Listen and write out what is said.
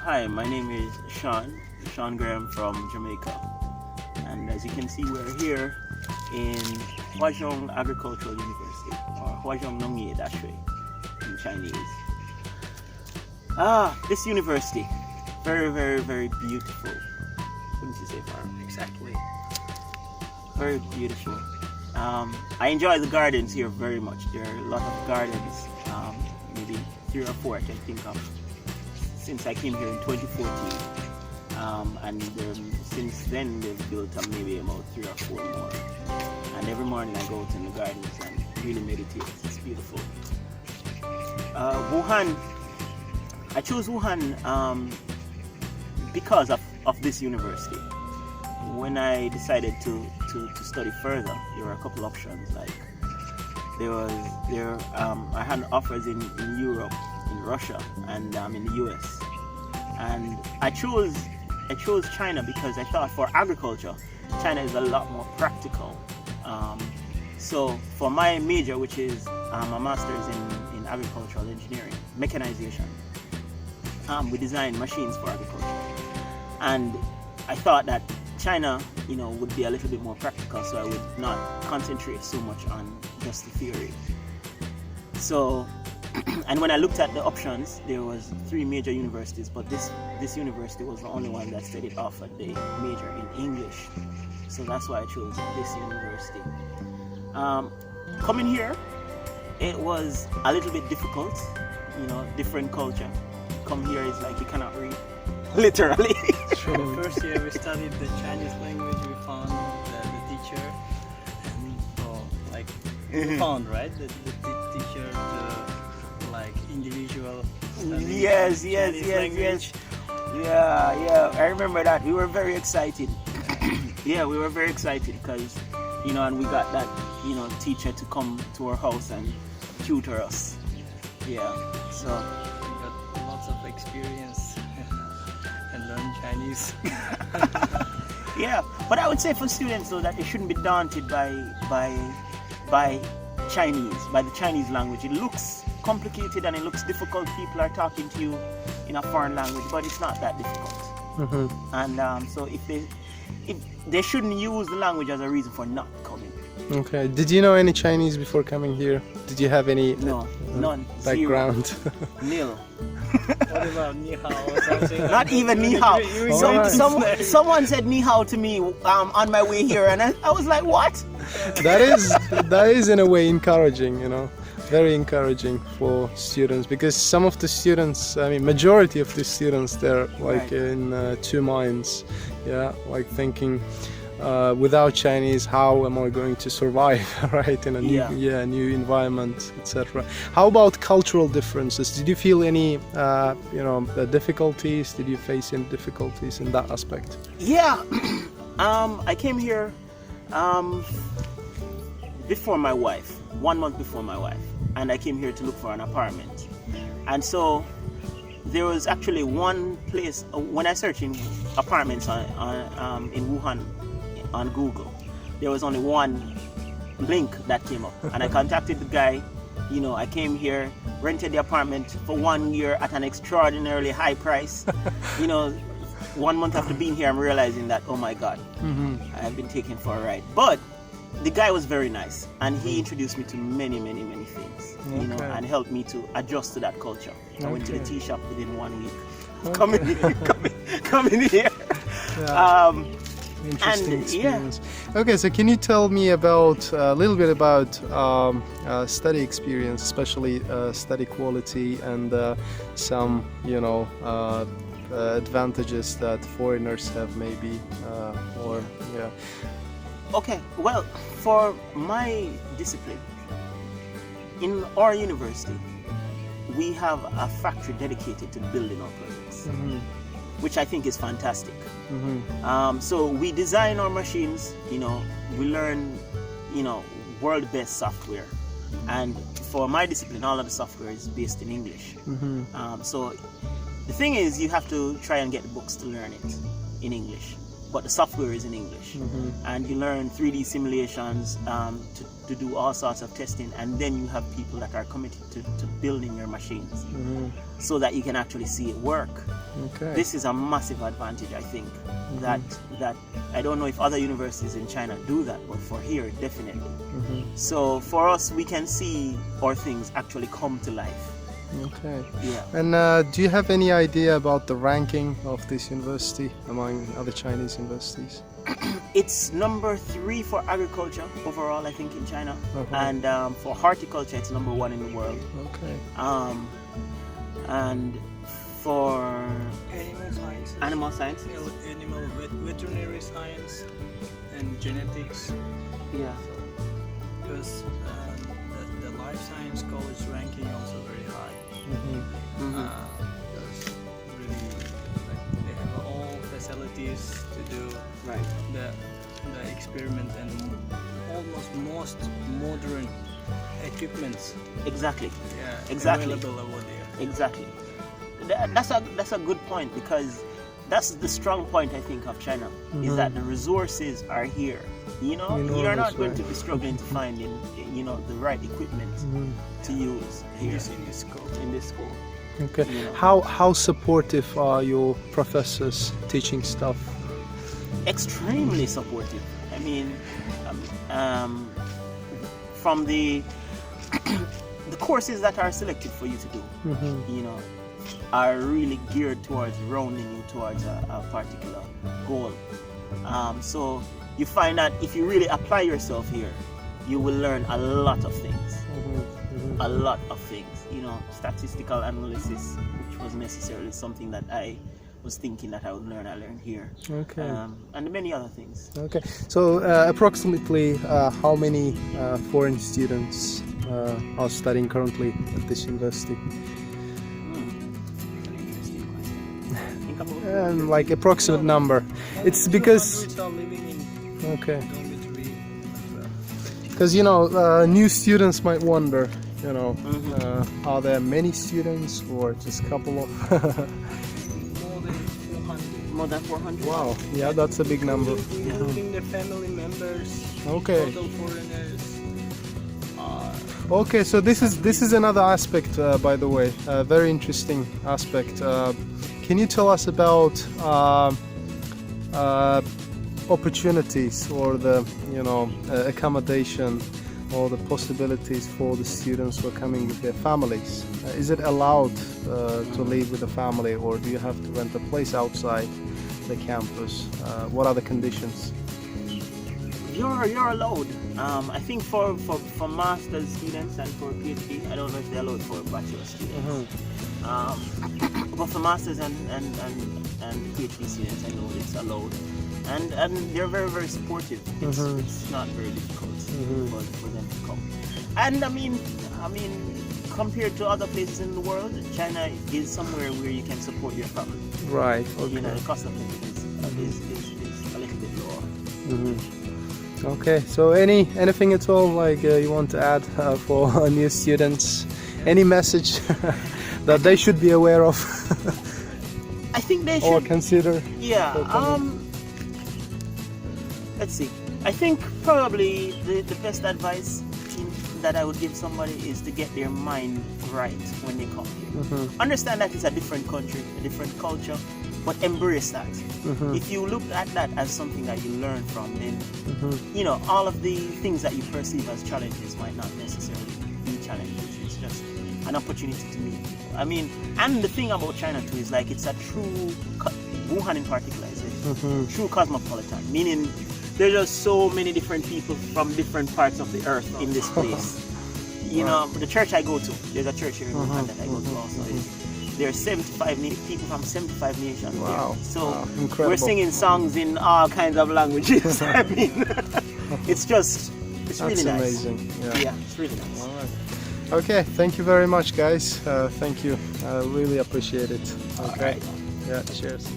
Hi, my name is Sean Graham from Jamaica. And as you can see, we're here in Huazhong Agricultural University, or Huazhong农业大学in Chinese. This university, very, very, very beautiful. Wouldn't you say, Farm? Exactly. Very beautiful. I enjoy the gardens here very much. There are a lot of gardens, maybe 3 or 4 I can think of, since I came here in 2014. And since then they've built maybe about 3 or 4 more. And every morning I go out in the gardens and really meditate. It's beautiful. Wuhan, I chose Wuhan because of this university. When I decided to study further, there were a couple options. Like I had offers in Europe, in Russia, and in the US. And I chose China because I thought for agriculture, China is a lot more practical. So for my major, which is a master's in agricultural engineering, mechanization, we design machines for agriculture. And I thought that China, would be a little bit more practical, so I would not concentrate so much on just the theory. So, and when I looked at the options, there was 3 major universities, but this university was the only one that said it offered the major in English. So that's why I chose this university. Coming here, it was a little bit difficult, different culture. Come here is like you cannot read, literally. The first year we studied the Chinese language, we found the teacher, and we found, right, the teacher, individual. Yes. Yeah. I remember that. We were very excited. Yeah, we were very excited because, and we got that, teacher to come to our house and tutor us. Yeah, so. We got lots of experience and learn Chinese. Yeah, but I would say for students though that they shouldn't be daunted by Chinese, by the Chinese language. It looks complicated and it looks difficult. People are talking to you in a foreign language, but it's not that difficult. Mm-hmm. And so if they shouldn't use the language as a reason for not coming. Okay. Did you know any Chinese before coming here? Did you have any none background? Nil. What about ni hao or something? Not even ni hao. Someone said ni hao to me on my way here, and I was like, what? That is in a way encouraging, very encouraging for students, because some of the students, majority of the students, they're like in 2 minds, thinking without Chinese, how am I going to survive, right, in a new environment, etc. How about cultural differences? Did you feel any difficulties? Did you face any difficulties in that aspect? Yeah. I came here before my wife, 1 month before my wife, and I came here to look for an apartment. And so there was actually one place when I searched in apartments in Wuhan on Google, there was only one link that came up, and I contacted the guy. I came here, rented the apartment for 1 year at an extraordinarily high price. 1 month after being here, I'm realizing that, oh my God, I have been taken for a ride. But the guy was very nice, and he introduced me to many, many, many things, and helped me to adjust to that culture. I went to the tea shop within 1 week. Coming here. Yeah. Interesting experience. Okay, so can you tell me about a little bit about study experience, especially study quality, and some advantages that foreigners have, maybe, Okay, well, for my discipline, in our university, we have a factory dedicated to building our products, which I think is fantastic. So we design our machines, we learn, world best software. And for my discipline, all of the software is based in English. So the thing is, you have to try and get the books to learn it in English. but the software is in English. And you learn 3D simulations to do all sorts of testing, and then you have people that are committed to building your machines so that you can actually see it work. Okay. This is a massive advantage, I think, that I don't know if other universities in China do that, but for here, definitely. So for us, we can see our things actually come to life. Okay. Yeah. And do you have any idea about the ranking of this university among other Chinese universities? It's number 3 for agriculture overall, I think, in China. And for horticulture, it's number 1 in the world. Okay. And for Animal science, animal veterinary science, and genetics. Yeah. Because the life science college ranking also very high. Because really, like, they have all facilities to do Right. the experiment and almost most modern equipments. Exactly. Yeah, Exactly. available over there. Exactly. That's a good point, because that's the strong point, I think, of China, is that the resources are here. You know, you're not going to be struggling to find the right equipment to use here in this school. Okay. You know. How supportive are your professors teaching stuff? Extremely supportive. I mean, from the courses that are selected for you to do, you know, are really geared towards rounding you towards a particular goal. So you find that if you really apply yourself here, you will learn a lot of things. A lot of things. You know, statistical analysis, which was necessarily something that I was thinking that I would learn. I learned here. Okay. And many other things. Okay. So approximately how many foreign students are studying currently at this university? Like approximate number. It's because okay. Because new students might wonder, are there many students or just a couple of? More than 400. Wow, yeah, that's a big number. Including the family members. Okay. Total foreigners. Okay, so this is another aspect, by the way, a very interesting aspect. Can you tell us about opportunities or the accommodation or the possibilities for the students who are coming with their families? Is it allowed to live with a family, or do you have to rent a place outside the campus? What are the conditions? You're allowed. I think for master's students and for Ph.D, I don't know if they're allowed for bachelor students. But for masters and Ph.D students, I know it's allowed. And they're very, very supportive. It's not very difficult for them to come. And I mean, compared to other places in the world, China is somewhere where you can support your family. Right. Okay. You know, the cost of living is a little bit lower. Okay. So anything at all like you want to add for new students? Any message that they should be aware of? I think they should. Or consider. Yeah. Let's see. I think probably the best advice that I would give somebody is to get their mind right when they come here. Understand that it's a different country, a different culture, but embrace that. If you look at that as something that you learn from, then all of the things that you perceive as challenges might not necessarily be challenges. It's just an opportunity to meet people. I mean, and the thing about China too is like it's a true, Wuhan in particular is a true cosmopolitan, meaning there's just so many different people from different parts of the earth in this place. You know, the church I go to, there's a church here in Wuhan that I go to also. There are 75 people from 75 nations. Wow. There. So incredible. We're singing songs in all kinds of languages. I mean, it's really nice. Amazing. Yeah, it's really nice. All right. Okay, thank you very much, guys. Thank you. I really appreciate it. Okay. All right. Yeah, cheers.